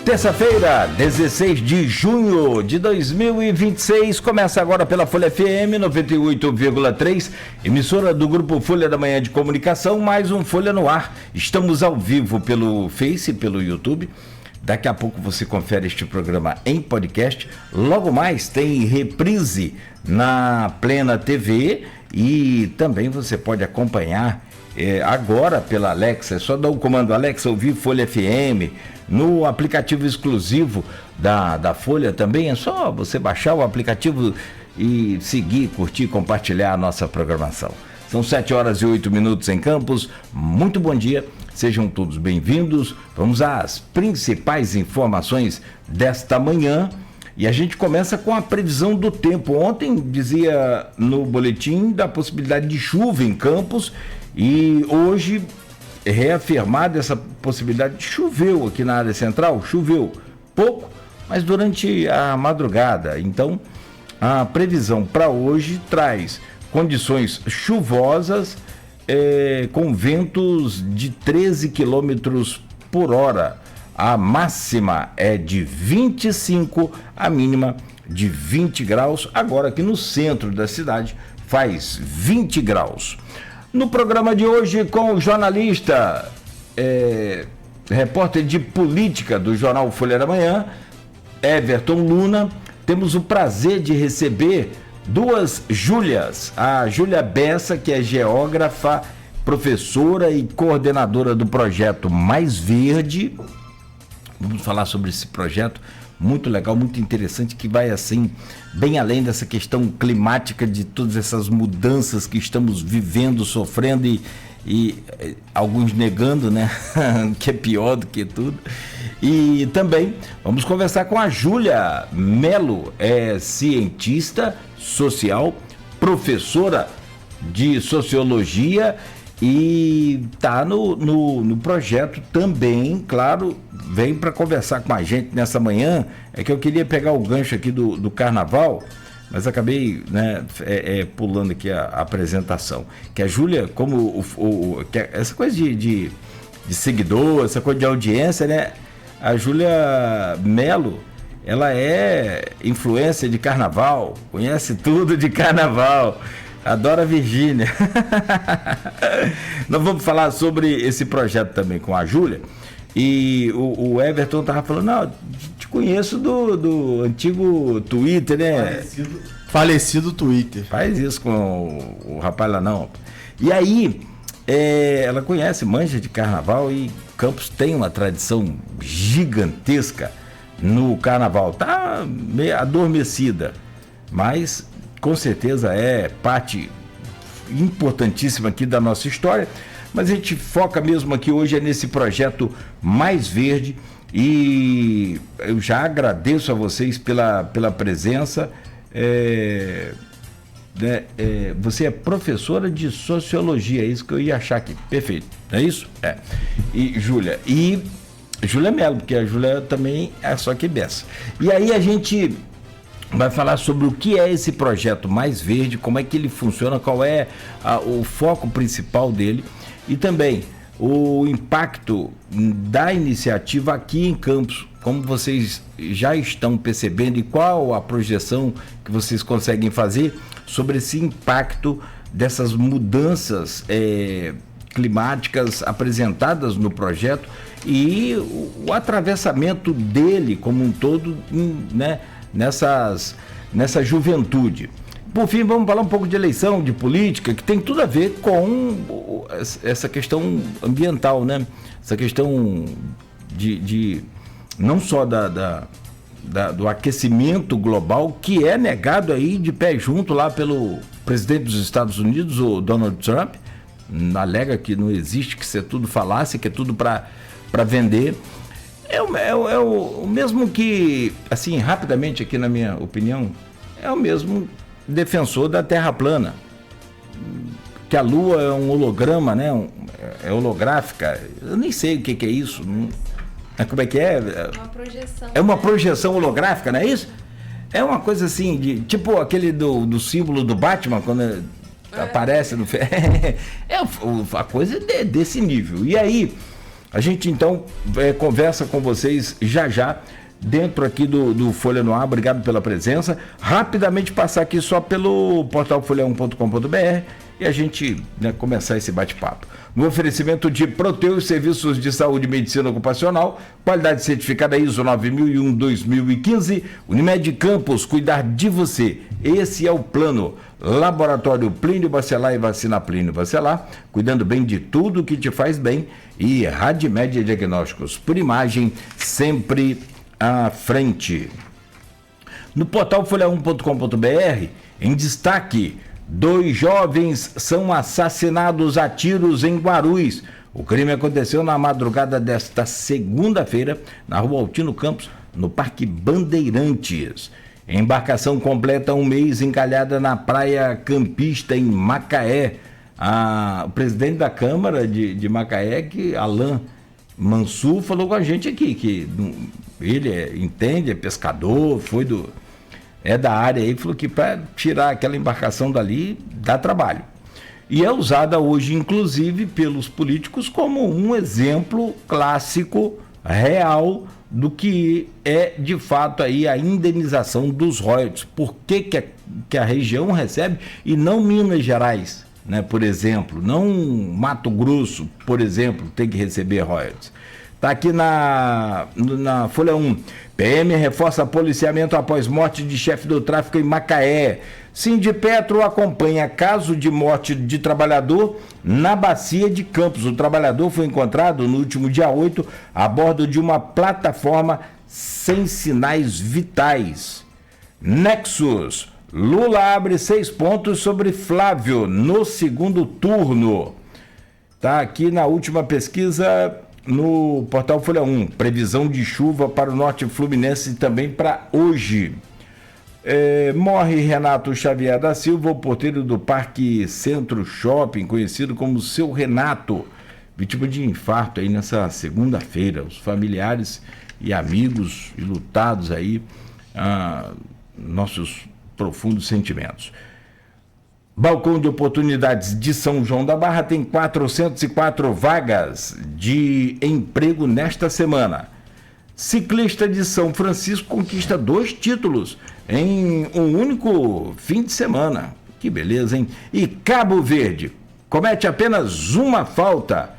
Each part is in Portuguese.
Terça-feira, 16 de junho de 2026, começa agora pela Folha FM 98,3, emissora do Grupo Folha da Manhã de Comunicação, mais um Folha no Ar. Estamos ao vivo pelo Face e pelo YouTube. Daqui a pouco você confere este programa em podcast. Logo mais tem reprise na Plena TV e também você pode acompanhar agora pela Alexa. É só dar o comando Alexa, ouvir Folha FM. No aplicativo exclusivo da Folha também é só você baixar o aplicativo e seguir, curtir, compartilhar a nossa programação. São 7 horas e 8 minutos em Campos. Muito bom dia, sejam todos bem-vindos. Vamos às principais informações desta manhã e a gente começa com a previsão do tempo. Ontem dizia no boletim da possibilidade de chuva em Campos e hoje reafirmada essa possibilidade. Choveu aqui na área central, choveu pouco, mas durante a madrugada. Então, a previsão para hoje traz condições chuvosas com ventos de 13 quilômetros por hora. A máxima é de 25, a mínima de 20 graus. Agora aqui no centro da cidade faz 20 graus. No programa de hoje, com o jornalista, repórter de política do jornal Folha da Manhã, Everton Luna, temos o prazer de receber duas Júlias. A Júlia Bessa, que é geógrafa, professora e coordenadora do projeto Mais Verde. Vamos falar sobre esse projeto muito legal, muito interessante, que vai assim, bem além dessa questão climática, de todas essas mudanças que estamos vivendo, sofrendo e alguns negando, né? Que é pior do que tudo. E também vamos conversar com a Júlia Melo, é cientista social, professora de sociologia e está no projeto também, claro, vem para conversar com a gente nessa manhã. É que eu queria pegar o gancho aqui do carnaval, mas acabei, né, pulando aqui a apresentação. Que a Júlia, como essa coisa de seguidor, essa coisa de audiência, né? A Júlia Melo, ela é influencer de carnaval, conhece tudo de carnaval. Adora a Virgínia. Nós vamos falar sobre esse projeto também com a Júlia. E o Everton estava falando, não, te conheço do antigo Twitter, né? Falecido Twitter. Faz isso com o rapaz lá não. E aí, ela conhece, manja de carnaval, e Campos tem uma tradição gigantesca no carnaval. Tá meio adormecida, mas com certeza é parte importantíssima aqui da nossa história, mas a gente foca mesmo aqui hoje nesse projeto Mais Verde e eu já agradeço a vocês pela presença. Você é professora de sociologia, é isso que eu ia achar aqui, perfeito, não é isso? E Júlia Melo, porque a Júlia também é só que beça. E aí a gente vai falar sobre o que é esse projeto Mais Verde, como é que ele funciona, qual é o foco principal dele e também o impacto da iniciativa aqui em Campos, como vocês já estão percebendo e qual a projeção que vocês conseguem fazer sobre esse impacto dessas mudanças climáticas apresentadas no projeto e o atravessamento dele como um todo, né? Nessa juventude. Por fim, vamos falar um pouco de eleição, de política, que tem tudo a ver com essa questão ambiental, né? Essa questão de não só do aquecimento global, que é negado aí de pé junto lá pelo presidente dos Estados Unidos, o Donald Trump, alega que não existe, que isso é tudo falácia, que é tudo para vender. É o mesmo que, assim, rapidamente aqui na minha opinião, é o mesmo defensor da Terra plana, que a Lua é um holograma, né? É holográfica, eu nem sei o que é isso, como é que é? É uma projeção. É uma projeção holográfica, não é isso? É uma coisa assim, tipo aquele do símbolo do Batman, quando aparece no... a coisa é desse nível. E aí, A gente então conversa com vocês já dentro aqui do Folha no Ar. Obrigado pela presença. Rapidamente passar aqui só pelo portal folha1.com.br e a gente começar esse bate-papo. No oferecimento de Proteus Serviços de Saúde e Medicina Ocupacional, qualidade certificada ISO 9001-2015, Unimed Campos, cuidar de você. Esse é o plano. Laboratório Plínio Bacelar e Vacina Plínio Bacelar, cuidando bem de tudo que te faz bem. E Radmédia Diagnósticos por imagem, sempre à frente. No portal folha1.com.br, em destaque, 2 jovens são assassinados a tiros em Guarulhos. O crime aconteceu na madrugada desta segunda-feira, na rua Altino Campos, no Parque Bandeirantes. Embarcação completa 1 mês encalhada na praia campista em Macaé. O presidente da Câmara de Macaé, Alain Mansur, falou com a gente aqui, que ele entende, é pescador, é da área aí, falou que para tirar aquela embarcação dali dá trabalho. E é usada hoje, inclusive, pelos políticos como um exemplo clássico, real, do que é, de fato, aí a indenização dos royalties. Por que a região recebe e não Minas Gerais, né, por exemplo? Não Mato Grosso, por exemplo, tem que receber royalties. Está aqui na Folha 1. PM reforça policiamento após morte de chefe do tráfico em Macaé. Sindipetro acompanha caso de morte de trabalhador na bacia de Campos. O trabalhador foi encontrado no último dia 8 a bordo de uma plataforma sem sinais vitais. Nexus. Lula abre 6 pontos sobre Flávio no segundo turno. Está aqui na última pesquisa no portal Folha 1. Previsão de chuva para o norte fluminense também para hoje. Morre Renato Xavier da Silva, o porteiro do Parque Centro Shopping, conhecido como Seu Renato, vítima de infarto aí nessa segunda-feira. Os familiares e amigos ilutados aí, nossos profundos sentimentos. Balcão de Oportunidades de São João da Barra tem 404 vagas de emprego nesta semana. Ciclista de São Francisco conquista 2 títulos em um único fim de semana. Que beleza, hein? E Cabo Verde comete apenas uma falta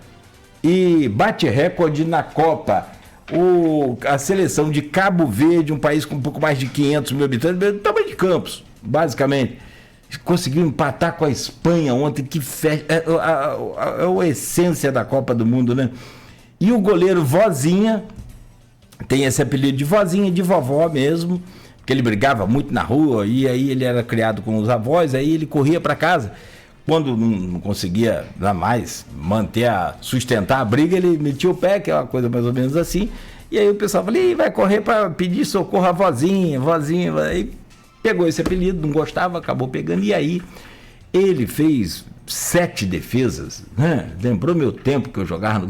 e bate recorde na Copa. A seleção de Cabo Verde, um país com um pouco mais de 500 mil habitantes, do tamanho de Campos, basicamente, conseguiu empatar com a Espanha ontem, que é a essência da Copa do Mundo, né? E o goleiro Vozinha, tem esse apelido de Vozinha, de vovó mesmo, porque ele brigava muito na rua, e aí ele era criado com os avós, aí ele corria para casa. Quando não conseguia mais sustentar a briga, ele metia o pé, que é uma coisa mais ou menos assim, e aí o pessoal falou, vai correr para pedir socorro a Vozinha, aí pegou esse apelido, não gostava, acabou pegando, e aí ele fez 7 defesas, né? Lembrou meu tempo que eu jogava no...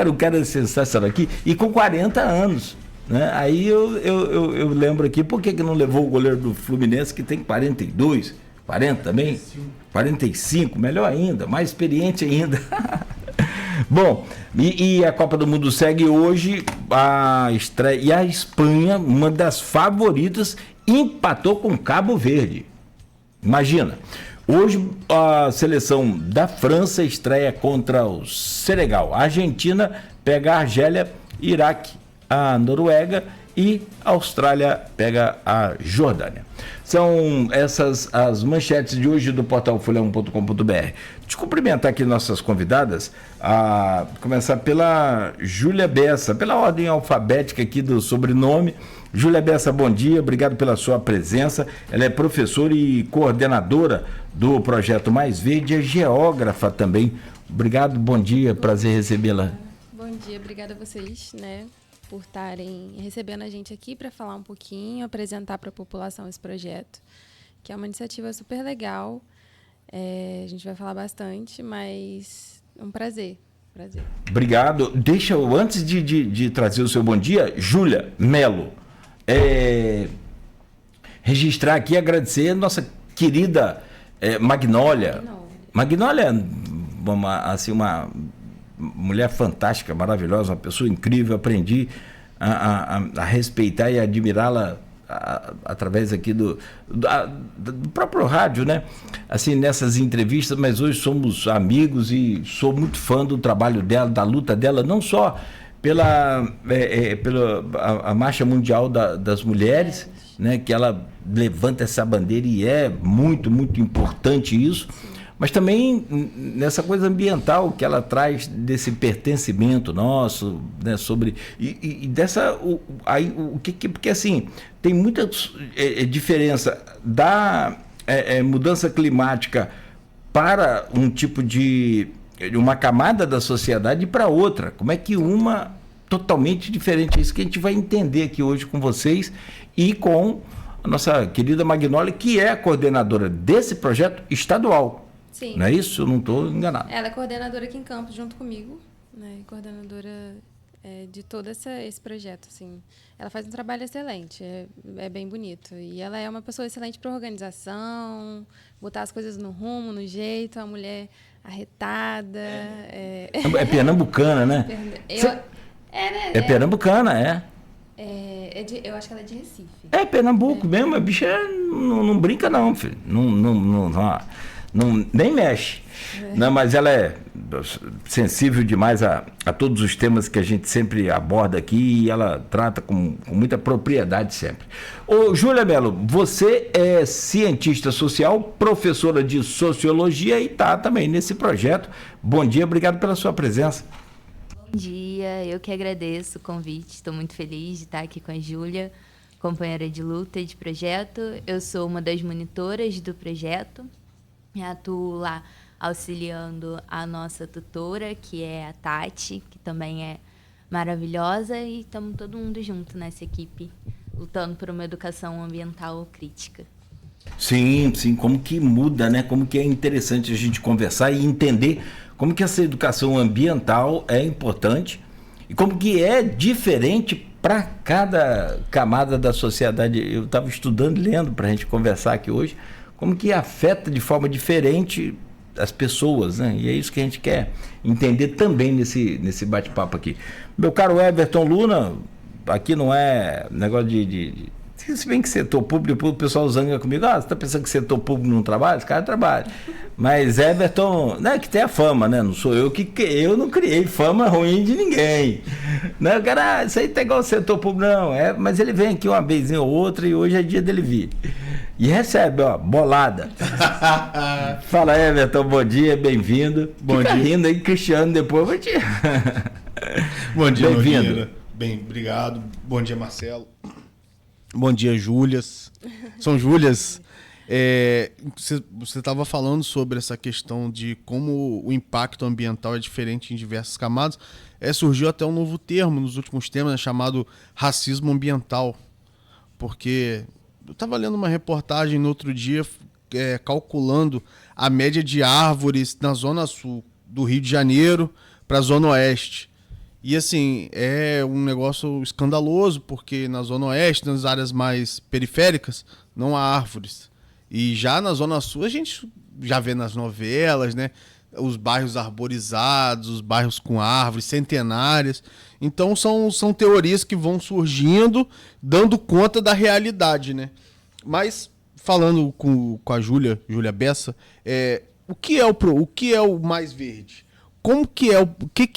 O cara é sensacional aqui, e com 40 anos, né? Aí eu lembro aqui, por que não levou o goleiro do Fluminense, que tem 42, 40 também? 45, melhor ainda, mais experiente ainda. Bom, e a Copa do Mundo segue hoje, a estreia, e a Espanha, uma das favoritas, empatou com Cabo Verde. Imagina, hoje a seleção da França estreia contra o Senegal, a Argentina pega a Argélia, Iraque, a Noruega e a Austrália pega a Jordânia. São essas as manchetes de hoje do portal folha1.com.br. Deixa eu cumprimentar aqui nossas convidadas, a começar pela Júlia Bessa, pela ordem alfabética aqui do sobrenome. Júlia Bessa, bom dia, obrigado pela sua presença. Ela é professora e coordenadora do Projeto Mais Verde, é geógrafa também. Obrigado, bom dia, prazer recebê-la. Bom dia, obrigada a vocês, né, por estarem recebendo a gente aqui para falar um pouquinho, apresentar para a população esse projeto, que é uma iniciativa super legal. A gente vai falar bastante, mas é um prazer. Obrigado. Deixa eu, antes de trazer o seu bom dia, Júlia Melo, registrar aqui e agradecer a nossa querida Magnólia. Magnólia, mulher fantástica, maravilhosa, uma pessoa incrível. Aprendi a respeitar e admirá-la através aqui do próprio rádio, né? Assim, nessas entrevistas, mas hoje somos amigos e sou muito fã do trabalho dela, da luta dela, não só pela a Marcha Mundial das Mulheres, né? Que ela levanta essa bandeira e é muito, muito importante isso. Mas também nessa coisa ambiental que ela traz desse pertencimento nosso, né, sobre e dessa porque assim tem muita diferença da mudança climática para um tipo de uma camada da sociedade e para outra. Como é que uma totalmente diferente? É isso que a gente vai entender aqui hoje com vocês e com a nossa querida Magnólia, que é a coordenadora desse projeto estadual. Sim. Não é isso? Eu não estou enganado. Ela é coordenadora aqui em Campos, junto comigo, né? Coordenadora de todo esse projeto, assim. Ela faz um trabalho excelente, é bem bonito. E ela é uma pessoa excelente para organização, botar as coisas no rumo, no jeito, uma mulher arretada. É pernambucana, né? Né? Pernambucana, eu acho que ela é de Recife. É Pernambuco mesmo, a bicha não brinca não, filho. Não, nem mexe. Não, mas ela é sensível demais a todos os temas que a gente sempre aborda aqui e ela trata com muita propriedade sempre. Ô, Júlia Mello, você é cientista social, professora de sociologia e está também nesse projeto. Bom dia, obrigado pela sua presença. Bom dia, eu que agradeço o convite, estou muito feliz de estar aqui com a Júlia, companheira de luta e de projeto. Eu sou uma das monitoras do projeto. Atuo lá auxiliando a nossa tutora, que é a Tati, que também é maravilhosa, e estamos todo mundo junto nessa equipe, lutando por uma educação ambiental crítica. Sim, como que muda, né? Como que é interessante a gente conversar e entender como que essa educação ambiental é importante e como que é diferente para cada camada da sociedade. Eu estava estudando, lendo para a gente conversar aqui hoje, como que afeta de forma diferente as pessoas, né? E é isso que a gente quer entender também nesse bate-papo aqui. Meu caro Everton Luna, aqui não é negócio se bem que setor público, o pessoal zanga comigo, você tá pensando que setor público não trabalha? Os caras trabalham. Mas Everton, né, que tem a fama, né? Não sou eu não criei fama ruim de ninguém. Né? O cara, isso aí tá igual o setor público, não. Mas ele vem aqui uma vez ou outra e hoje é dia dele vir. E recebe, ó, bolada. Fala, Everton, bom dia, bem-vindo. Bom Fica dia. rindo aí, Cristiano, depois vai te... Bom dia, bem-vindo. Nogueira. Bem, obrigado. Bom dia, Marcelo. Bom dia, Júlias. São Júlias. Você estava falando sobre essa questão de como o impacto ambiental é diferente em diversas camadas. Surgiu até um novo termo nos últimos tempos, né, chamado racismo ambiental. Porque eu estava lendo uma reportagem no outro dia calculando a média de árvores na zona sul do Rio de Janeiro para a zona oeste. E assim, é um negócio escandaloso, porque na zona oeste, nas áreas mais periféricas, não há árvores. E já na zona sul, a gente já vê nas novelas, né? Os bairros arborizados, os bairros com árvores centenárias. Então são teorias que vão surgindo, dando conta da realidade, né? Mas, falando com a Júlia Bessa, o que é o Mais Verde? O que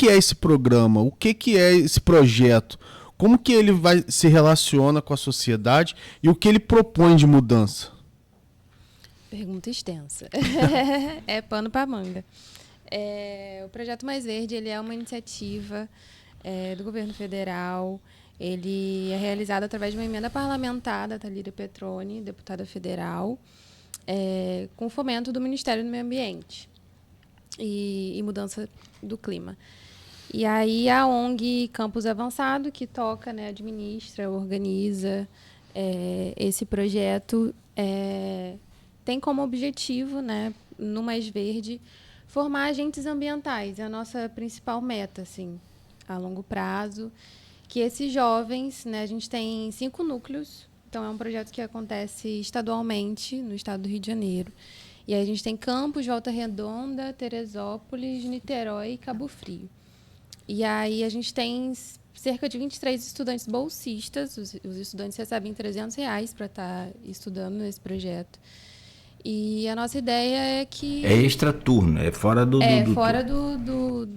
é esse programa? O que é esse projeto? Como que ele se relaciona com a sociedade e o que ele propõe de mudança? Pergunta extensa. É pano para manga. O Projeto Mais Verde, ele é uma iniciativa do governo federal. Ele é realizado através de uma emenda parlamentar da Thalíria Petroni, deputada federal, com fomento do Ministério do Meio Ambiente e mudança do clima. E aí a ONG Campus Avançado, que toca, né, administra, organiza esse projeto, tem como objetivo, né, no Mais Verde, formar agentes ambientais. É a nossa principal meta, assim, a longo prazo. Que esses jovens, né, a gente tem 5 núcleos, então é um projeto que acontece estadualmente no estado do Rio de Janeiro. E aí a gente tem Campos, Volta Redonda, Teresópolis, Niterói e Cabo Frio. E aí a gente tem cerca de 23 estudantes bolsistas. Os estudantes recebem R$300 para estar estudando nesse projeto. E a nossa ideia é que... É extraturno, é fora do... fora do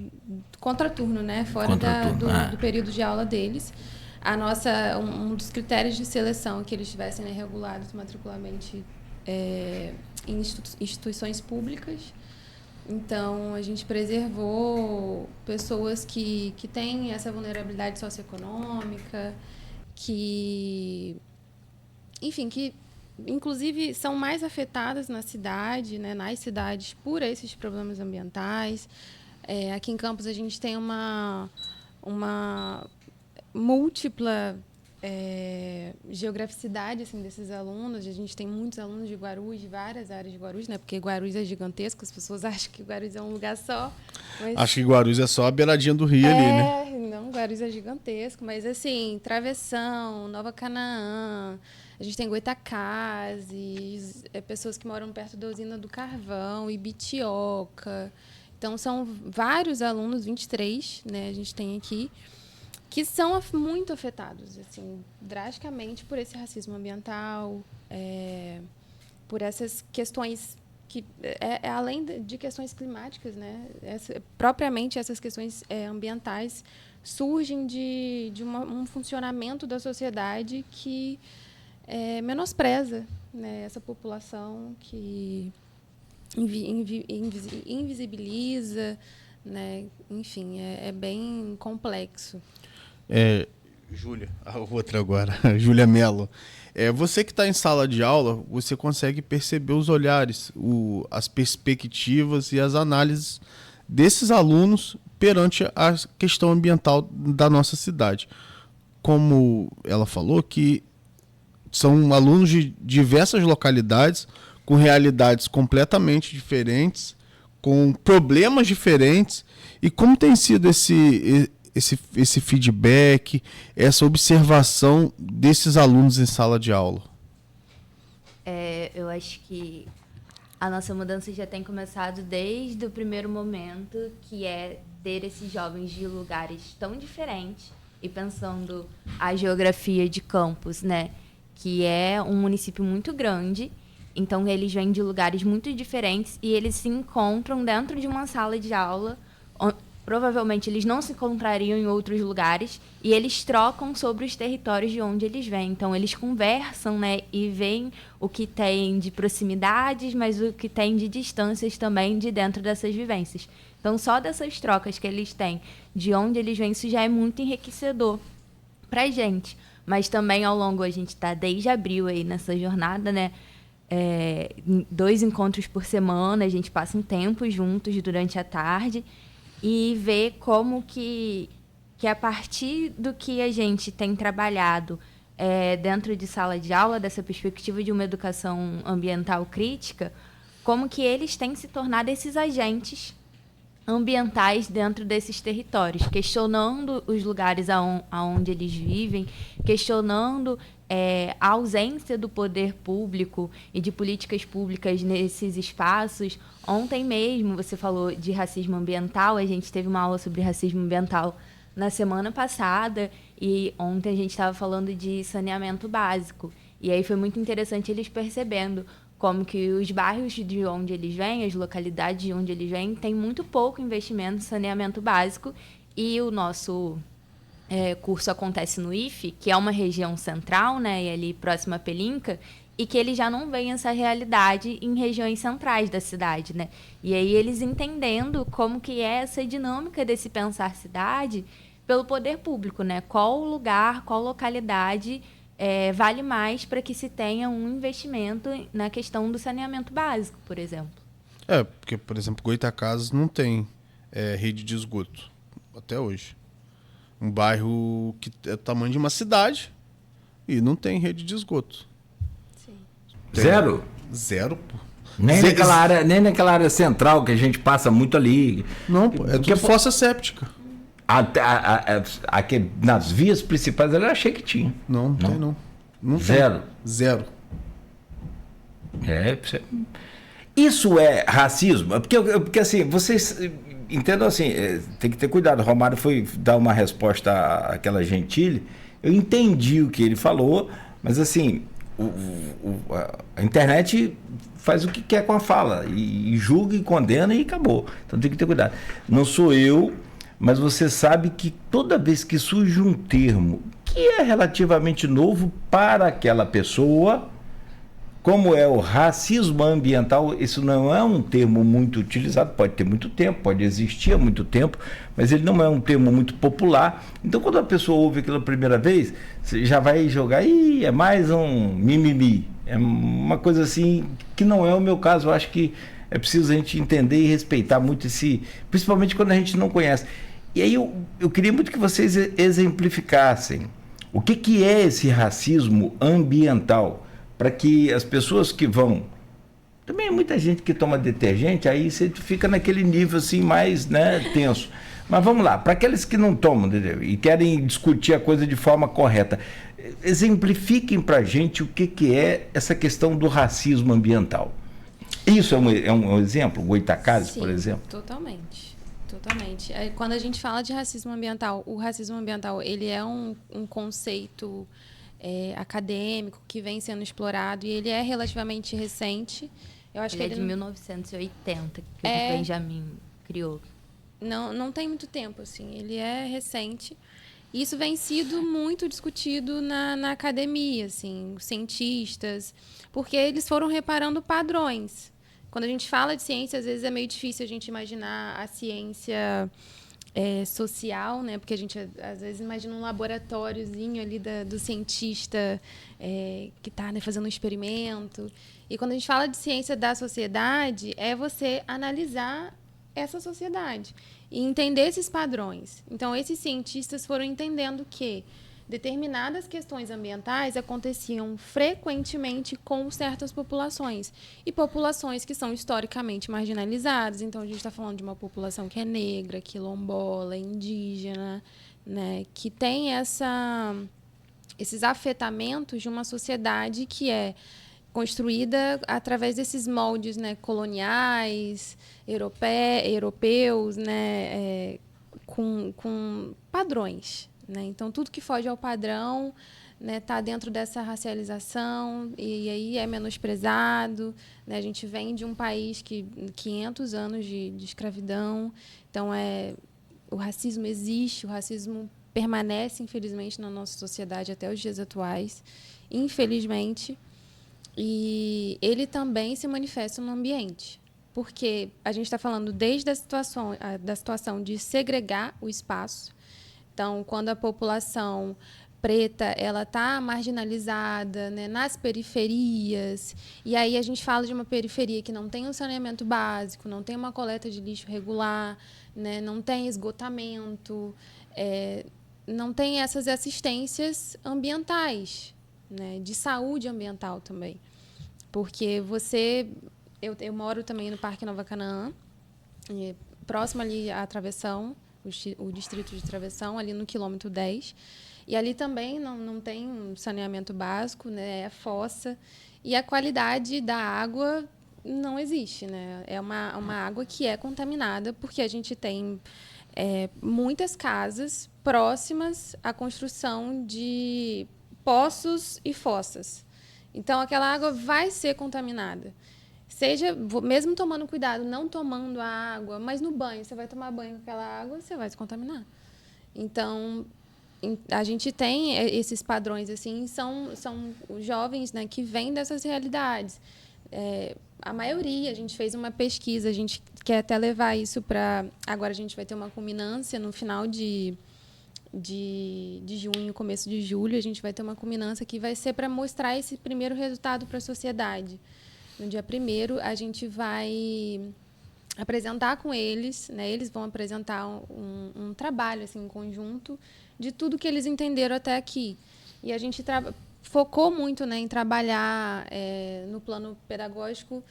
contraturno, né? Fora do período de aula deles. Um dos critérios de seleção é que eles estivessem, né, regulados matricularmente em instituições públicas. Então, a gente preservou pessoas que têm essa vulnerabilidade socioeconômica, enfim, que inclusive são mais afetadas na cidade, né, nas cidades, por esses problemas ambientais. Aqui em Campos a gente tem uma múltipla geograficidade, assim, desses alunos. A gente tem muitos alunos de Guarulhos, de várias áreas de Guarulhos, né, porque Guarulhos é gigantesco, as pessoas acham que Guarulhos é um lugar só. Mas... Acho que Guarulhos é só a beiradinha do rio ali, né? Não, Guarulhos é gigantesco, mas assim, Travessão, Nova Canaã, a gente tem Goitacazes, pessoas que moram perto da usina do Carvão, Ibitioca. Então, são vários alunos, 23, né, a gente tem aqui, que são muito afetados, assim, drasticamente por esse racismo ambiental, por essas questões que, além de questões climáticas, né, propriamente essas questões ambientais surgem de um funcionamento da sociedade que menospreza, né, essa população, que invisibiliza, né? Enfim, é bem complexo. Júlia, a outra agora, Júlia Mello. Você que está em sala de aula, você consegue perceber os olhares, as perspectivas e as análises desses alunos perante a questão ambiental da nossa cidade. Como ela falou, que são alunos de diversas localidades, com realidades completamente diferentes, com problemas diferentes. E como tem sido esse feedback, essa observação desses alunos em sala de aula? Eu acho que a nossa mudança já tem começado desde o primeiro momento, que é ter esses jovens de lugares tão diferentes, e pensando a geografia de Campos, né, que é um município muito grande. Então, eles vêm de lugares muito diferentes e eles se encontram dentro de uma sala de aula. Provavelmente, eles não se encontrariam em outros lugares, e eles trocam sobre os territórios de onde eles vêm. Então, eles conversam, né, e veem o que tem de proximidades, mas o que tem de distâncias também de dentro dessas vivências. Então, só dessas trocas que eles têm, de onde eles vêm, isso já é muito enriquecedor para a gente. Mas também, ao longo, a gente está desde abril aí nessa jornada, né? 2 encontros por semana, a gente passa um tempo juntos durante a tarde e vê como que a partir do que a gente tem trabalhado dentro de sala de aula, dessa perspectiva de uma educação ambiental crítica, como que eles têm se tornado esses agentes ambientais dentro desses territórios, questionando os lugares aonde eles vivem, questionando a ausência do poder público e de políticas públicas nesses espaços. Ontem mesmo você falou de racismo ambiental, a gente teve uma aula sobre racismo ambiental na semana passada, e ontem a gente estava falando de saneamento básico. E aí foi muito interessante eles percebendo como que os bairros de onde eles vêm, as localidades de onde eles vêm, têm muito pouco investimento em saneamento básico, e o nosso curso acontece no IFE, que é uma região central, né, e ali próxima a Pelinca, e que eles já não veem essa realidade em regiões centrais da cidade, né? E aí eles entendendo como que é essa dinâmica desse pensar cidade pelo poder público, né? Qual lugar, qual localidade vale mais para que se tenha um investimento na questão do saneamento básico, por exemplo. Porque, por exemplo, Goitacazes não tem rede de esgoto até hoje. Um bairro que é o tamanho de uma cidade e não tem rede de esgoto. Sim. Zero? Zero, pô. Nem naquela área central que a gente passa muito ali. Não, pô, tudo fossa séptica. Aqui, nas vias principais eu achei que tinha. Não tem não. Zero. Zero. Isso é racismo? Porque assim, vocês entendo assim, tem que ter cuidado. O Romário foi dar uma resposta àquela Gentili. Eu entendi o que ele falou, mas assim, a internet faz o que quer com a fala, e julga e condena e acabou. Então tem que ter cuidado. Não sou eu, mas você sabe que toda vez que surge um termo que é relativamente novo para aquela pessoa, como é o racismo ambiental, isso não é um termo muito utilizado, pode ter muito tempo, pode existir há muito tempo, mas ele não é um termo muito popular. Então, quando a pessoa ouve aquilo a primeira vez, você já vai jogar, ih, é mais um mimimi. É uma coisa assim que não é o meu caso. Eu acho que é preciso a gente entender e respeitar muito principalmente quando a gente não conhece. E aí eu queria muito que vocês exemplificassem o que é esse racismo ambiental, para que as pessoas que vão... Também é muita gente que toma detergente, aí você fica naquele nível assim mais, né, tenso. Mas vamos lá, para aqueles que não tomam, entendeu? E querem discutir a coisa de forma correta, exemplifiquem para a gente o que é essa questão do racismo ambiental. Isso é um exemplo? Goytacazes, por exemplo? Totalmente. Totalmente. Quando a gente fala de racismo ambiental, o racismo ambiental ele é um conceito... acadêmico que vem sendo explorado e ele é relativamente recente. Eu acho ele que é de 1980 que o Benjamin criou. Não tem muito tempo, assim. Ele é recente. Isso vem sido muito discutido na academia, assim, os cientistas, porque eles foram reparando padrões. Quando a gente fala de ciência, às vezes é meio difícil a gente imaginar a ciência social, né? Porque a gente às vezes imagina um laboratóriozinho ali do cientista que está, né, fazendo um experimento. E quando a gente fala de ciência da sociedade, é você analisar essa sociedade e entender esses padrões. Então, esses cientistas foram entendendo que determinadas questões ambientais aconteciam frequentemente com certas populações. E populações que são historicamente marginalizadas. Então, a gente está falando de uma população que é negra, quilombola, indígena, né, que tem esses afetamentos de uma sociedade que é construída através desses moldes, né, coloniais, europeus, né, com padrões. Né? Então, tudo que foge ao padrão está dentro dessa racialização e aí é menosprezado. Né? A gente vem de um país que 500 anos de escravidão. Então, o racismo existe, o racismo permanece, infelizmente, na nossa sociedade até os dias atuais. Infelizmente. E ele também se manifesta no ambiente. Porque a gente está falando desde da situação de segregar o espaço. Então, quando a população preta ela está marginalizada, né, nas periferias, e aí a gente fala de uma periferia que não tem um saneamento básico, não tem uma coleta de lixo regular, né, não tem esgotamento, não tem essas assistências ambientais, né, de saúde ambiental também. Porque eu moro também no Parque Nova Canaã, próximo ali à Travessão, o distrito de Travessão, ali no quilômetro 10. E ali também não tem um saneamento básico, né? É fossa. E a qualidade da água não existe. Né? É uma água que é contaminada, porque a gente tem muitas casas próximas à construção de poços e fossas. Então, aquela água vai ser contaminada. Seja, mesmo tomando cuidado, não tomando a água, mas no banho, você vai tomar banho com aquela água, você vai se contaminar. Então, a gente tem esses padrões, assim, são os jovens, né, que vêm dessas realidades. A maioria, a gente fez uma pesquisa, a gente quer até levar isso para... Agora a gente vai ter uma culminância no final de junho, começo de julho, a gente vai ter uma culminância que vai ser para mostrar esse primeiro resultado para a sociedade. No dia 1º, a gente vai apresentar com eles, né? Eles vão apresentar um trabalho assim, em conjunto de tudo que eles entenderam até aqui. E a gente focou muito, né, em trabalhar no plano pedagógico,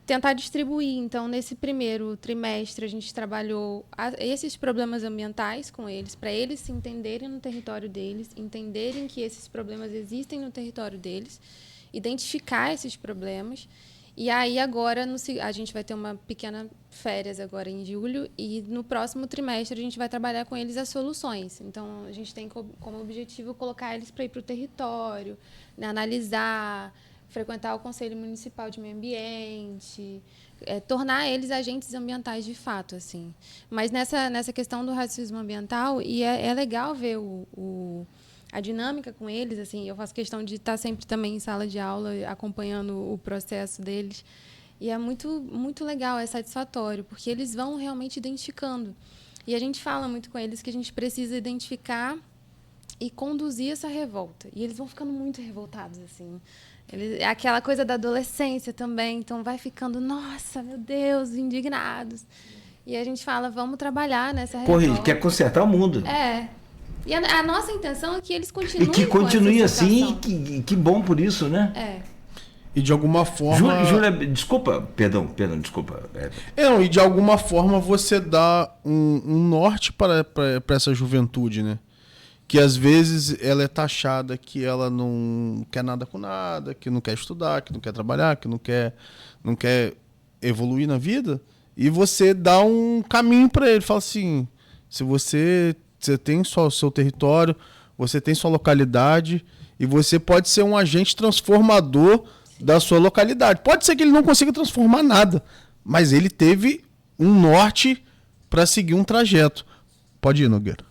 tentar distribuir. Então, nesse primeiro trimestre, a gente trabalhou esses problemas ambientais com eles, para eles se entenderem no território deles, entenderem que esses problemas existem no território deles, identificar esses problemas. E aí agora a gente vai ter uma pequena férias agora em julho e no próximo trimestre a gente vai trabalhar com eles as soluções. Então a gente tem como objetivo colocar eles para ir para o território, né, analisar, frequentar o Conselho Municipal de Meio Ambiente, tornar eles agentes ambientais de fato, assim. Mas nessa questão do racismo ambiental, e é legal ver a dinâmica com eles, assim, eu faço questão de estar sempre também em sala de aula, acompanhando o processo deles, e é muito, muito legal, é satisfatório, porque eles vão realmente identificando. E a gente fala muito com eles que a gente precisa identificar e conduzir essa revolta. E eles vão ficando muito revoltados, assim. É aquela coisa da adolescência também, então vai ficando, nossa, meu Deus, indignados. E a gente fala, vamos trabalhar nessa revolta. Porra, ele quer consertar o mundo. E a nossa intenção é que eles continuem. E que continue com essa assim, situação. que bom por isso, né? E de alguma forma... Júlia, desculpa, perdão, desculpa. E de alguma forma você dá um norte para essa juventude, né? Que às vezes ela é taxada que ela não quer nada com nada, que não quer estudar, que não quer trabalhar, que não quer evoluir na vida. E você dá um caminho para ele. Fala assim, se você tem só o seu território, você tem sua localidade e você pode ser um agente transformador da sua localidade. Pode ser que ele não consiga transformar nada, mas ele teve um norte para seguir um trajeto. Pode ir, Nogueira.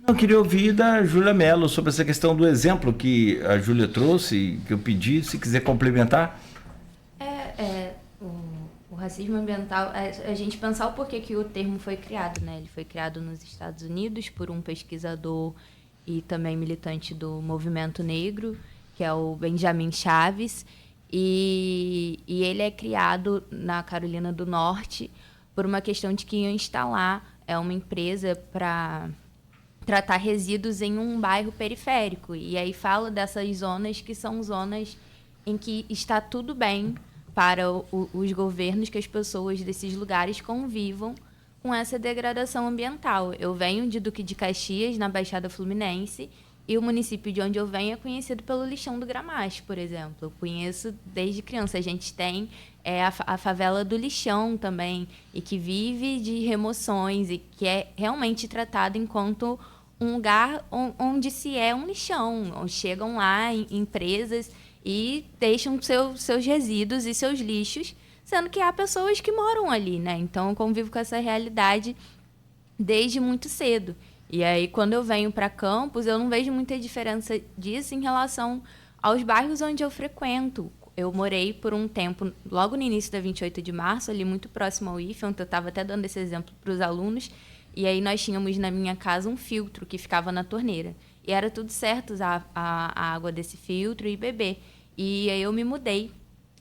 Eu queria ouvir da Júlia Mello sobre essa questão do exemplo que a Júlia trouxe, que eu pedi, se quiser complementar. O racismo ambiental, a gente pensar o porquê que o termo foi criado, né? Ele foi criado nos Estados Unidos por um pesquisador e também militante do movimento negro, que é o Benjamin Chaves, e ele é criado na Carolina do Norte por uma questão de que iam instalar uma empresa para tratar resíduos em um bairro periférico. E aí fala dessas zonas que são zonas em que está tudo bem para os governos que as pessoas desses lugares convivam com essa degradação ambiental. Eu venho de Duque de Caxias, na Baixada Fluminense, e o município de onde eu venho é conhecido pelo lixão do Gramacho, por exemplo. Eu conheço desde criança. A gente tem a favela do Lixão também, e que vive de remoções e que é realmente tratado enquanto um lugar onde se é um lixão, onde chegam lá empresas e deixam seus resíduos e seus lixos, sendo que há pessoas que moram ali, né? Então, eu convivo com essa realidade desde muito cedo. E aí, quando eu venho para Campos, eu não vejo muita diferença disso em relação aos bairros onde eu frequento. Eu morei por um tempo, logo no início da 28 de março, ali muito próximo ao IFE, onde eu estava até dando esse exemplo para os alunos. E aí nós tínhamos na minha casa um filtro que ficava na torneira. E era tudo certo usar a água desse filtro e beber. E aí eu me mudei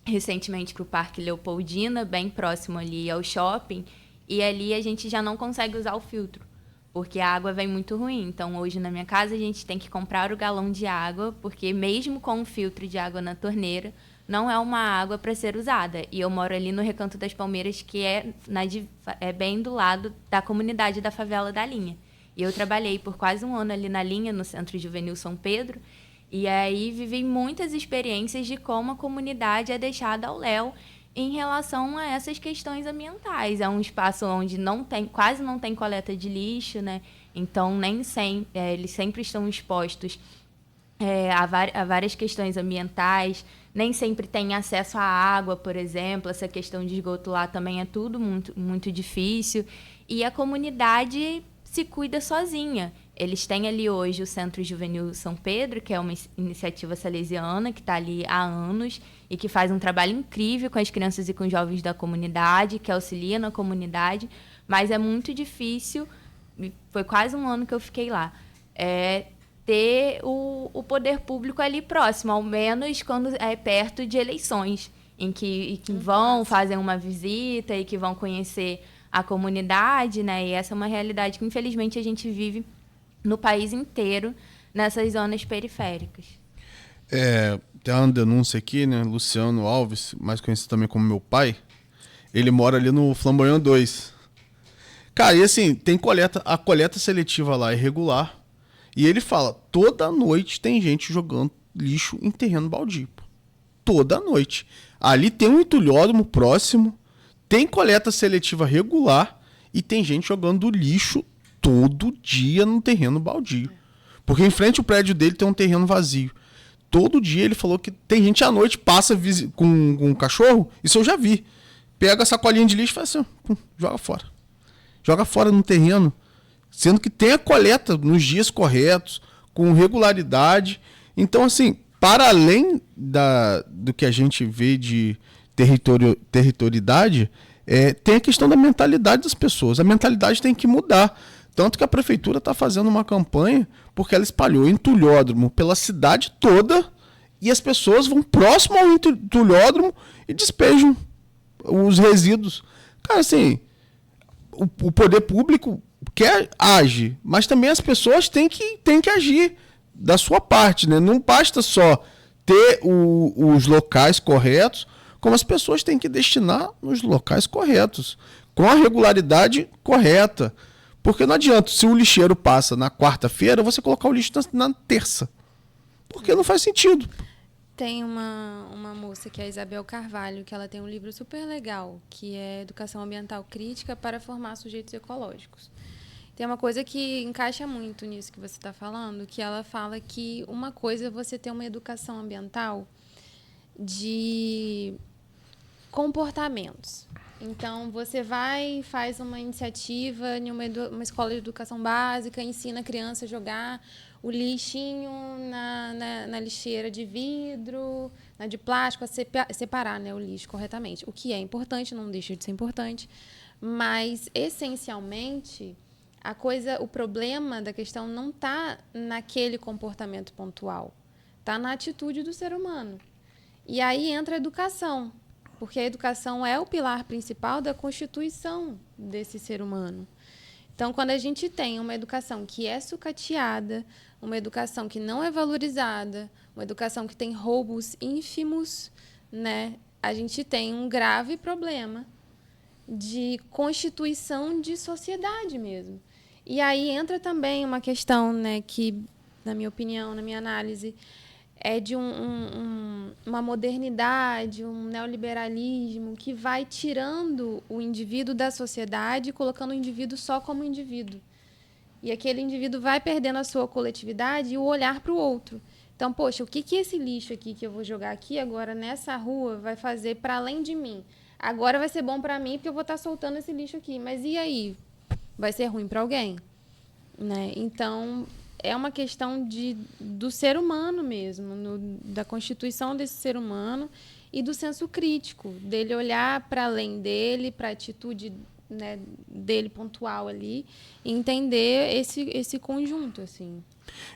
recentemente para o Parque Leopoldina, bem próximo ali ao shopping. E ali a gente já não consegue usar o filtro, porque a água vem muito ruim. Então, hoje na minha casa, a gente tem que comprar o galão de água, porque mesmo com um filtro de água na torneira, não é uma água para ser usada. E eu moro ali no Recanto das Palmeiras, que é bem do lado da comunidade da favela da Linha. E eu trabalhei por quase um ano ali na Linha, no Centro Juvenil São Pedro, e aí vivi muitas experiências de como a comunidade é deixada ao léu em relação a essas questões ambientais. É um espaço onde quase não tem coleta de lixo, né? Então, eles sempre estão expostos a várias questões ambientais. Nem sempre tem acesso à água, por exemplo. Essa questão de esgoto lá também é tudo muito, muito difícil. E a comunidade se cuida sozinha. Eles têm ali hoje o Centro Juvenil São Pedro, que é uma iniciativa salesiana que está ali há anos e que faz um trabalho incrível com as crianças e com os jovens da comunidade, que auxilia na comunidade, mas é muito difícil, foi quase um ano que eu fiquei lá, ter o poder público ali próximo, ao menos quando é perto de eleições, em que vão fazer uma visita e que vão conhecer a comunidade, né? E essa é uma realidade que, infelizmente, a gente vive no país inteiro, nessas zonas periféricas. Tem uma denúncia aqui, né? Luciano Alves, mais conhecido também como meu pai, ele mora ali no Flamboyant 2. Cara, e assim, a coleta seletiva lá é regular, e ele fala, toda noite tem gente jogando lixo em terreno baldio. Toda noite. Ali tem um entulhódromo próximo, tem coleta seletiva regular e tem gente jogando lixo todo dia no terreno baldio. Porque em frente ao prédio dele tem um terreno vazio. Todo dia ele falou que tem gente à noite, passa com um cachorro, isso eu já vi. Pega a sacolinha de lixo e faz assim, pum, joga fora. Joga fora no terreno, sendo que tem a coleta nos dias corretos, com regularidade. Então, assim, para além do que a gente vê de territorialidade, tem a questão da mentalidade das pessoas. A mentalidade tem que mudar. Tanto que a prefeitura está fazendo uma campanha porque ela espalhou entulhódromo pela cidade toda e as pessoas vão próximo ao entulhódromo e despejam os resíduos. Cara, assim, o poder público age, mas também as pessoas têm que agir da sua parte, né? Não basta só ter os locais corretos, como as pessoas têm que destinar nos locais corretos, com a regularidade correta. Porque não adianta, se o lixeiro passa na quarta-feira, você colocar o lixo na terça. Porque não faz sentido. Tem uma moça que é a Isabel Carvalho, que ela tem um livro super legal, que é Educação Ambiental Crítica para Formar Sujeitos Ecológicos. Tem uma coisa que encaixa muito nisso que você está falando, que ela fala que uma coisa é você ter uma educação ambiental de comportamentos. Então, você vai e faz uma iniciativa em uma escola de educação básica, ensina a criança a jogar o lixinho na lixeira de vidro, na de plástico, a separar, né, o lixo corretamente. O que é importante, não deixa de ser importante, mas, essencialmente, o problema da questão não está naquele comportamento pontual, está na atitude do ser humano. E aí entra a educação. Porque a educação é o pilar principal da constituição desse ser humano. Então, quando a gente tem uma educação que é sucateada, uma educação que não é valorizada, uma educação que tem roubos ínfimos, né, a gente tem um grave problema de constituição de sociedade mesmo. E aí entra também uma questão, né, que, na minha opinião, na minha análise, é de uma modernidade, um neoliberalismo que vai tirando o indivíduo da sociedade e colocando o indivíduo só como indivíduo. E aquele indivíduo vai perdendo a sua coletividade e o olhar para o outro. Então, poxa, o que esse lixo aqui que eu vou jogar aqui agora nessa rua vai fazer para além de mim? Agora vai ser bom para mim porque eu vou estar soltando esse lixo aqui. Mas e aí? Vai ser ruim para alguém? Né? Então, é uma questão do ser humano mesmo, da constituição desse ser humano e do senso crítico, dele olhar para além dele, para a atitude, né, dele pontual ali, e entender esse conjunto. Assim.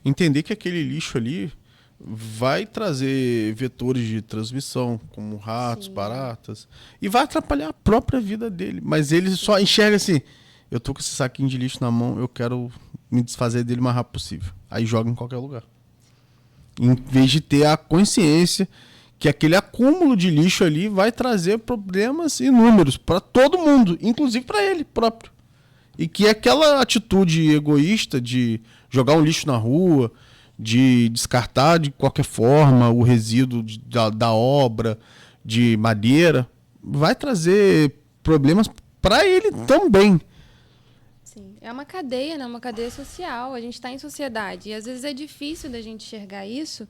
Entender que aquele lixo ali vai trazer vetores de transmissão, como ratos, baratas, e vai atrapalhar a própria vida dele. Mas ele só enxerga assim, eu tô com esse saquinho de lixo na mão, eu quero me desfazer dele o mais rápido possível. Aí joga em qualquer lugar. Em vez de ter a consciência que aquele acúmulo de lixo ali vai trazer problemas inúmeros para todo mundo, inclusive para ele próprio. E que aquela atitude egoísta de jogar um lixo na rua, de descartar de qualquer forma o resíduo da obra, de madeira, vai trazer problemas para ele também. É uma cadeia, né? Uma cadeia social. A gente está em sociedade. E, às vezes, é difícil da gente enxergar isso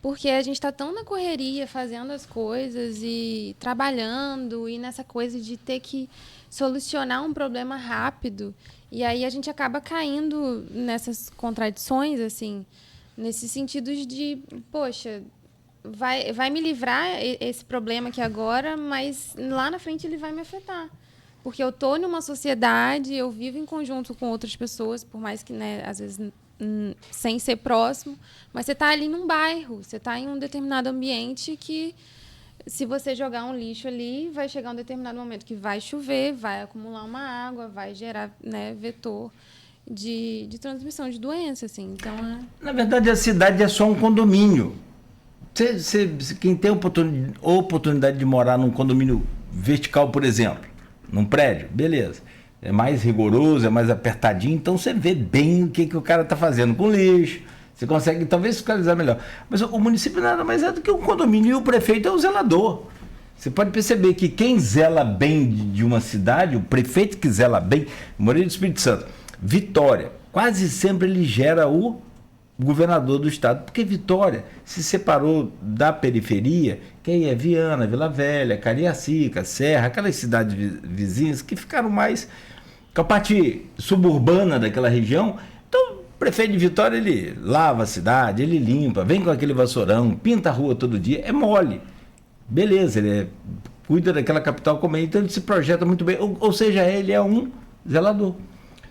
porque a gente está tão na correria, fazendo as coisas e trabalhando e nessa coisa de ter que solucionar um problema rápido. E aí a gente acaba caindo nessas contradições, assim, nesses sentidos de, poxa, vai me livrar esse problema aqui agora, mas lá na frente ele vai me afetar. Porque eu estou numa sociedade, eu vivo em conjunto com outras pessoas, por mais que, né, às vezes, sem ser próximo, mas você está ali num bairro, você está em um determinado ambiente que, se você jogar um lixo ali, vai chegar um determinado momento que vai chover, vai acumular uma água, vai gerar, né, vetor de transmissão de doença. Assim. Então, Na verdade, a cidade é só um condomínio. Quem tem oportunidade de morar num condomínio vertical, por exemplo, num prédio, beleza. É mais rigoroso, é mais apertadinho, então você vê bem o que o cara está fazendo com lixo. Você consegue talvez fiscalizar melhor. Mas o município nada mais é do que um condomínio e o prefeito é o zelador. Você pode perceber que quem zela bem de uma cidade, o prefeito que zela bem, Moreira do Espírito Santo, Vitória, quase sempre ele gera o governador do estado, porque Vitória se separou da periferia, que aí é Viana, Vila Velha, Cariacica, Serra, aquelas cidades vizinhas que ficaram mais com a parte suburbana daquela região. Então, o prefeito de Vitória, ele lava a cidade, ele limpa, vem com aquele vassourão, pinta a rua todo dia, é mole. Beleza, ele cuida daquela capital como é, então ele se projeta muito bem. Ou seja, ele é um zelador.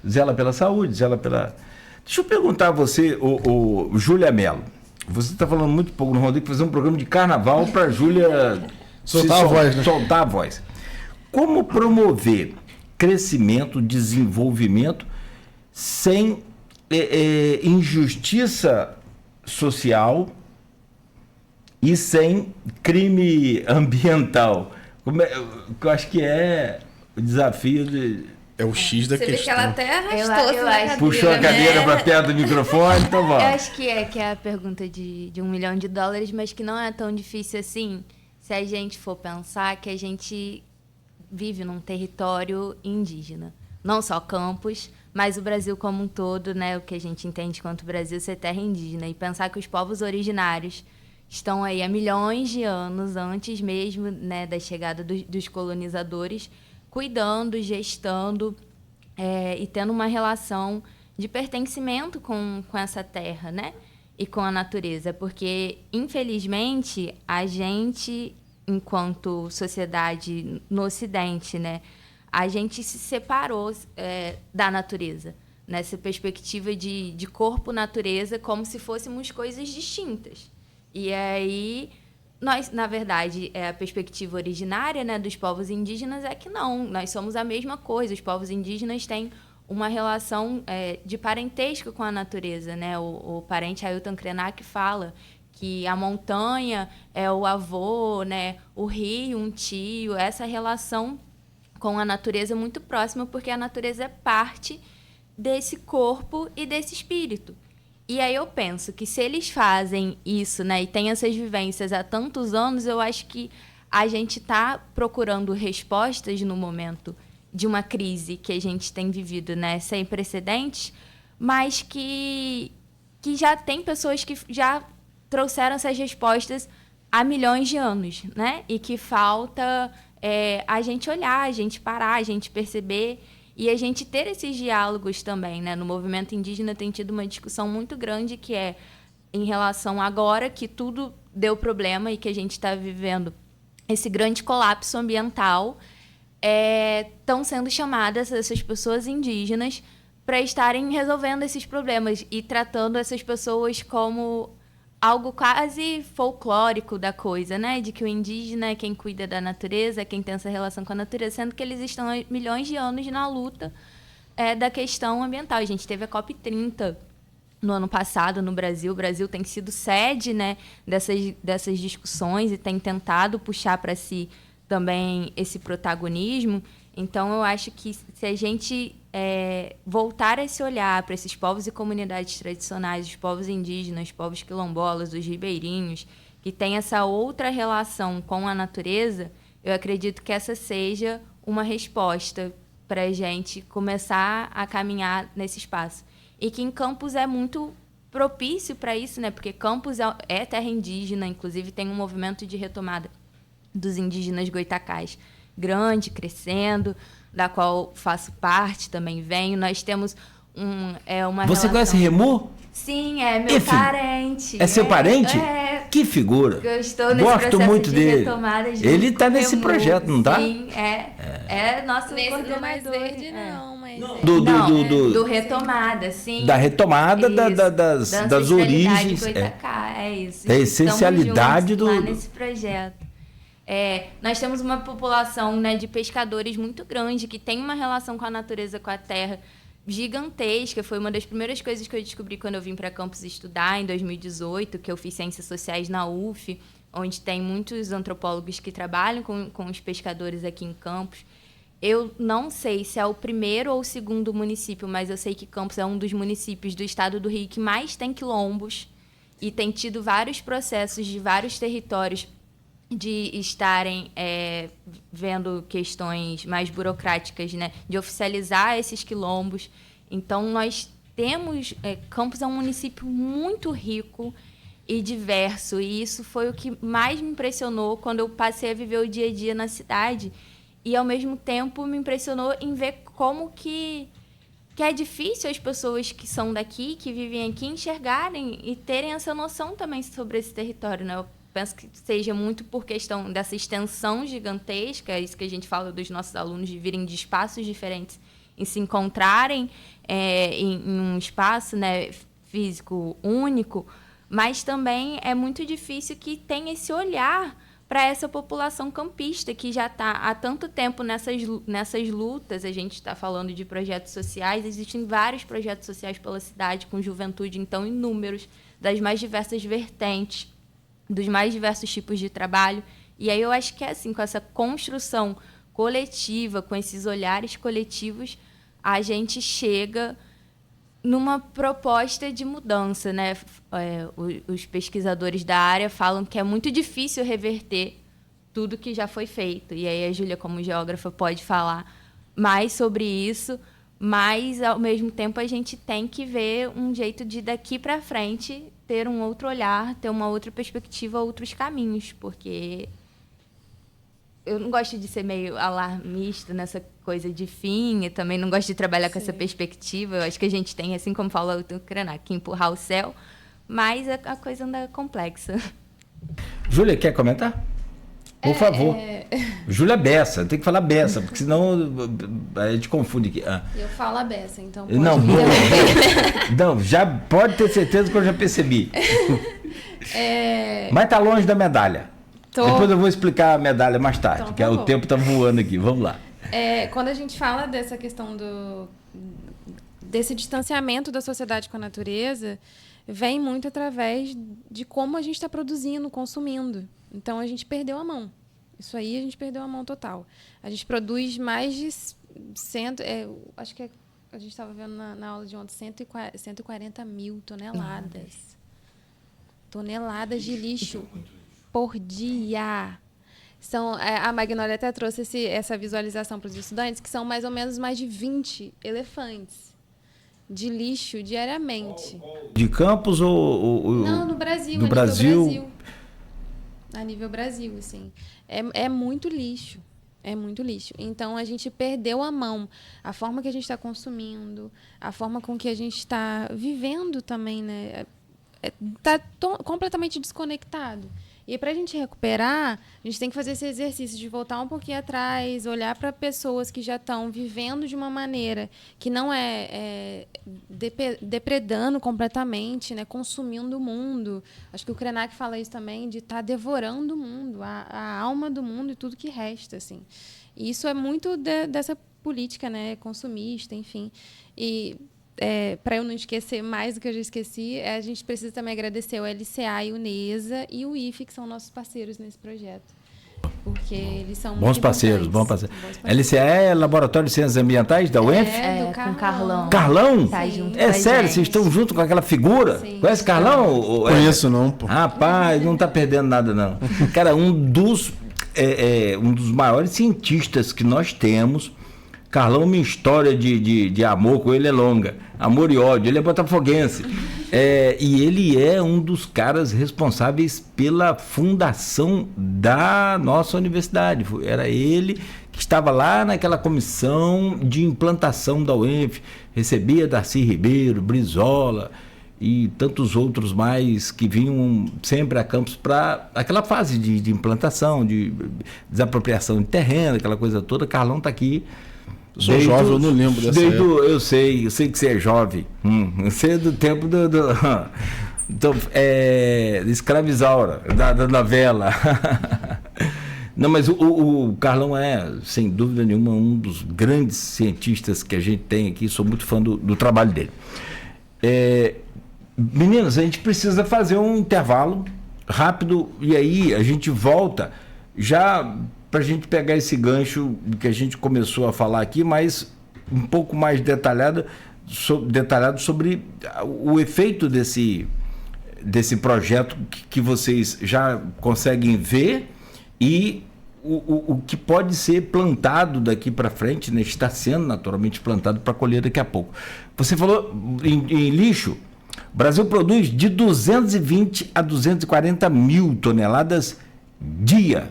Zela pela saúde, zela pela... Deixa eu perguntar a você, o Júlia Mello. Você está falando muito pouco no Rodrigo, fazer um programa de carnaval para a Júlia soltar a voz, né? Soltar a voz. Como promover crescimento, desenvolvimento sem injustiça social e sem crime ambiental? Eu acho que é o desafio de... É o X da questão. Você vê que ela até arrastou-se na cadeira, puxou a cadeira para perto do microfone, então vamos. Eu acho que é a pergunta de $1 milhão, mas que não é tão difícil assim, se a gente for pensar que a gente vive num território indígena. Não só Campos, mas o Brasil como um todo, né? O que a gente entende quanto Brasil ser terra indígena. E pensar que os povos originários estão aí há milhões de anos, antes mesmo, né, da chegada dos colonizadores, cuidando, gestando e tendo uma relação de pertencimento com essa terra, né? E com a natureza. Porque, infelizmente, a gente, enquanto sociedade no Ocidente, né, a gente se separou da natureza, nessa perspectiva de corpo-natureza, como se fôssemos coisas distintas. E aí... Nós, na verdade, a perspectiva originária, né, dos povos indígenas é que não, nós somos a mesma coisa. Os povos indígenas têm uma relação de parentesco com a natureza, né? O parente Ailton Krenak fala que a montanha é o avô, né? O rio, um tio, essa relação com a natureza muito próxima, porque a natureza é parte desse corpo e desse espírito. E aí eu penso que se eles fazem isso, né, e têm essas vivências há tantos anos, eu acho que a gente está procurando respostas no momento de uma crise que a gente tem vivido, né, sem precedentes, mas que já tem pessoas que já trouxeram essas respostas há milhões de anos, né? E que falta a gente olhar, a gente parar, a gente perceber... E a gente ter esses diálogos também, né? No movimento indígena tem tido uma discussão muito grande que é em relação agora que tudo deu problema e que a gente está vivendo esse grande colapso ambiental, estão sendo chamadas essas pessoas indígenas para estarem resolvendo esses problemas e tratando essas pessoas como algo quase folclórico da coisa, né? De que o indígena é quem cuida da natureza, é quem tem essa relação com a natureza, sendo que eles estão há milhões de anos na luta da questão ambiental. A gente teve a COP30 no ano passado no Brasil. O Brasil tem sido sede, né, dessas discussões e tem tentado puxar para si também esse protagonismo. Então, eu acho que se a gente voltar esse olhar para esses povos e comunidades tradicionais, os povos indígenas, os povos quilombolas, os ribeirinhos, que têm essa outra relação com a natureza, eu acredito que essa seja uma resposta para a gente começar a caminhar nesse espaço. E que em Campos é muito propício para isso, né? Porque Campos é terra indígena, inclusive tem um movimento de retomada dos indígenas goitacás grande, crescendo, da qual faço parte, também venho. Nós temos uma Você relação... conhece Remu? Sim, é meu parente. É seu parente? Que figura. Eu estou nesse Gosto processo muito de dele. retomada junto Ele está com nesse Remu. projeto, não está? Sim, é nosso Nesse do coordenador. Mais Verde, não, mas... Do retomada, sim. Da retomada Isso, das origens. Goitacá, é isso. Da essencialidade Estamos juntos do... lá nesse projeto. Nós temos uma população, né, de pescadores muito grande, que tem uma relação com a natureza, com a terra, gigantesca. Foi uma das primeiras coisas que eu descobri quando eu vim para Campos estudar, em 2018, que eu fiz Ciências Sociais na UF, onde tem muitos antropólogos que trabalham com os pescadores aqui em Campos. Eu não sei se é o primeiro ou o segundo município, mas eu sei que Campos é um dos municípios do estado do Rio que mais tem quilombos e tem tido vários processos de vários territórios de estarem vendo questões mais burocráticas, né, de oficializar esses quilombos. Então, nós temos... Campos é um município muito rico e diverso, e isso foi o que mais me impressionou quando eu passei a viver o dia a dia na cidade, e, ao mesmo tempo, me impressionou em ver como que é difícil as pessoas que são daqui, que vivem aqui, enxergarem e terem essa noção também sobre esse território, né? Eu penso que seja muito por questão dessa extensão gigantesca, é isso que a gente fala dos nossos alunos, de virem de espaços diferentes e se encontrarem em um espaço, né, físico único, mas também é muito difícil que tenha esse olhar para essa população campista que já está há tanto tempo nessas lutas. A gente está falando de projetos sociais, existem vários projetos sociais pela cidade, com juventude, então, inúmeros, das mais diversas vertentes, dos mais diversos tipos de trabalho. E aí eu acho que é assim, com essa construção coletiva, com esses olhares coletivos, a gente chega numa proposta de mudança, né? Os pesquisadores da área falam que é muito difícil reverter tudo que já foi feito. E aí a Júlia, como geógrafa, pode falar mais sobre isso, mas, ao mesmo tempo, a gente tem que ver um jeito de, daqui para frente, ter um outro olhar, ter uma outra perspectiva, outros caminhos, porque eu não gosto de ser meio alarmista nessa coisa de fim, e também não gosto de trabalhar com essa perspectiva. Eu acho que a gente tem, assim como fala o Krenak, que empurrar o céu, mas a coisa anda complexa. Júlia, quer comentar? Por favor. Júlia Bessa, tem que falar Bessa, porque senão a gente confunde aqui. Eu falo a Bessa, então pode não, me interromper. Não, já pode ter certeza que eu já percebi. Mas tá longe da medalha. Depois eu vou explicar a medalha mais tarde, então, que o tempo tá voando aqui. Vamos lá. Quando a gente fala dessa questão desse distanciamento da sociedade com a natureza, vem muito através de como a gente está produzindo, consumindo. Então, a gente perdeu a mão. Isso aí, a gente perdeu a mão total. A gente produz mais de 100... acho que a gente estava vendo na aula de ontem, 140 mil toneladas. Toneladas de lixo por dia. A Magnólia até trouxe essa visualização para os estudantes, que são mais ou menos mais de 20 elefantes de lixo diariamente. De Campos ou não, no Brasil. Do Brasil? A nível Brasil, assim. É muito lixo. É muito lixo. Então, a gente perdeu a mão. A forma que a gente está consumindo, a forma com que a gente está vivendo também, né? Está completamente desconectado. E para a gente recuperar, a gente tem que fazer esse exercício de voltar um pouquinho atrás, olhar para pessoas que já estão vivendo de uma maneira que não depredando completamente, né, consumindo o mundo. Acho que o Krenak fala isso também, de estar devorando o mundo, a alma do mundo e tudo que resta. Assim. E isso é muito dessa política, né, consumista, enfim. E... para eu não esquecer mais do que eu já esqueci, a gente precisa também agradecer o LCA e o NESA e o IFE, que são nossos parceiros nesse projeto. Porque eles são bons parceiros. LCA é Laboratório de Ciências Ambientais da UENF? Com Carlão. Carlão? Tá junto é sério? Vocês estão junto com aquela figura? Sim. Conhece Carlão? Conheço não, pô. Rapaz, não tá perdendo nada, não. Cara, um dos maiores cientistas que nós temos. Carlão, minha história de amor com ele é longa. Amor e ódio. Ele é botafoguense. E ele é um dos caras responsáveis pela fundação da nossa universidade. Era ele que estava lá naquela comissão de implantação da UENF. Recebia Darcy Ribeiro, Brizola e tantos outros mais que vinham sempre a Campos para aquela fase de implantação, de desapropriação de terreno, aquela coisa toda. Carlão está aqui. Sou jovem, eu não lembro dessa época. Eu sei que você é jovem. Você é do tempo do Escravizaura, da novela. Não, mas o Carlão é, sem dúvida nenhuma, um dos grandes cientistas que a gente tem aqui. Sou muito fã do trabalho dele. Meninas, a gente precisa fazer um intervalo rápido e aí a gente volta já... para a gente pegar esse gancho que a gente começou a falar aqui, mas um pouco mais detalhado sobre o efeito desse projeto que vocês já conseguem ver e o que pode ser plantado daqui para frente, né, está sendo naturalmente plantado para colher daqui a pouco. Você falou em lixo. O Brasil produz de 220 a 240 mil toneladas dia.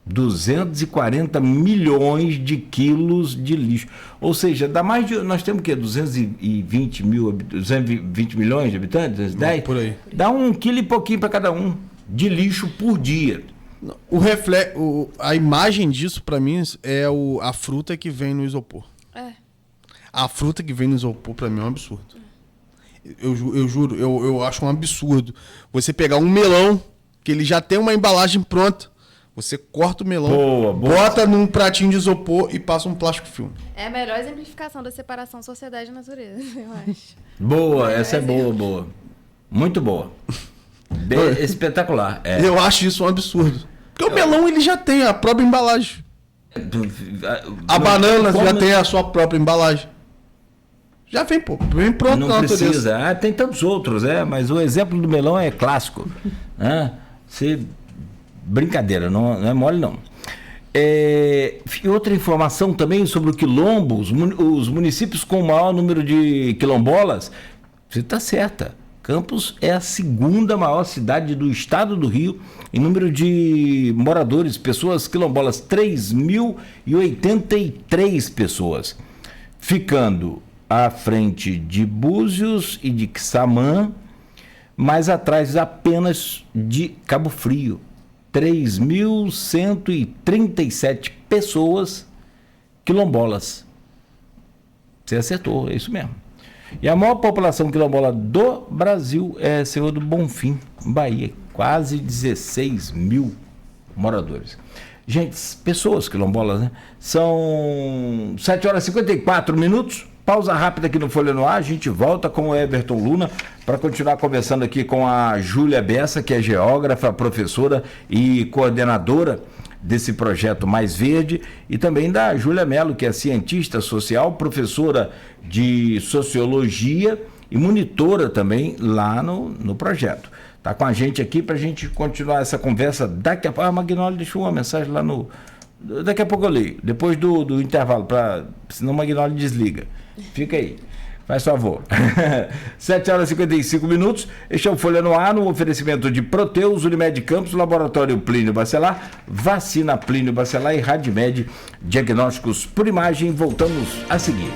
240 milhões de quilos de lixo. Ou seja, dá mais de... Nós temos o quê? 220 milhões de habitantes? 210? Por aí. Dá 1 quilo e pouquinho para cada um de lixo por dia. A imagem disso, para mim, é a fruta que vem no isopor. A fruta que vem no isopor, para mim, é um absurdo. Eu juro, eu acho um absurdo. Você pegar um melão, que ele já tem uma embalagem pronta, você corta o melão, bota num pratinho de isopor e passa um plástico filme. É a melhor exemplificação da separação sociedade e natureza, eu acho. Boa, essa é boa. Muito boa. Espetacular. Eu acho isso um absurdo. Porque o melão, ele já tem a própria embalagem. A banana já tem a sua própria embalagem. Já vem pronto não na natureza. Não precisa. Tem tantos outros, mas o exemplo do melão é clássico. Brincadeira, não é mole não. Outra informação também sobre o quilombo, os municípios com o maior número de quilombolas. Você está certa. Campos é a segunda maior cidade do estado do Rio em número de moradores, pessoas quilombolas, 3.083 pessoas, ficando à frente de Búzios e de Quissamã, mais atrás apenas de Cabo Frio. 3.137 pessoas quilombolas. Você acertou, é isso mesmo. E a maior população quilombola do Brasil é Senhor do Bonfim, Bahia. Quase 16 mil moradores. Gente, pessoas quilombolas, né? São 7 horas e 54 minutos. Pausa rápida aqui no Folha no Ar. A gente volta com o Everton Luna para continuar conversando aqui com a Júlia Bessa, que é geógrafa, professora e coordenadora desse projeto Mais Verde, e também da Júlia Mello, que é cientista social, professora de sociologia e monitora também lá no projeto. Está com a gente aqui para a gente continuar essa conversa daqui a pouco. A Magnólia deixou uma mensagem lá no... Daqui a pouco eu leio, depois do intervalo, senão o Magnólia desliga. Fica aí. Faz favor. 7 horas e 55 minutos. Este é o Folha no Ar, no oferecimento de Proteus, Unimed Campos, Laboratório Plínio Bacelar, Vacina Plínio Bacelar e Radimed Diagnósticos por Imagem. Voltamos a seguir.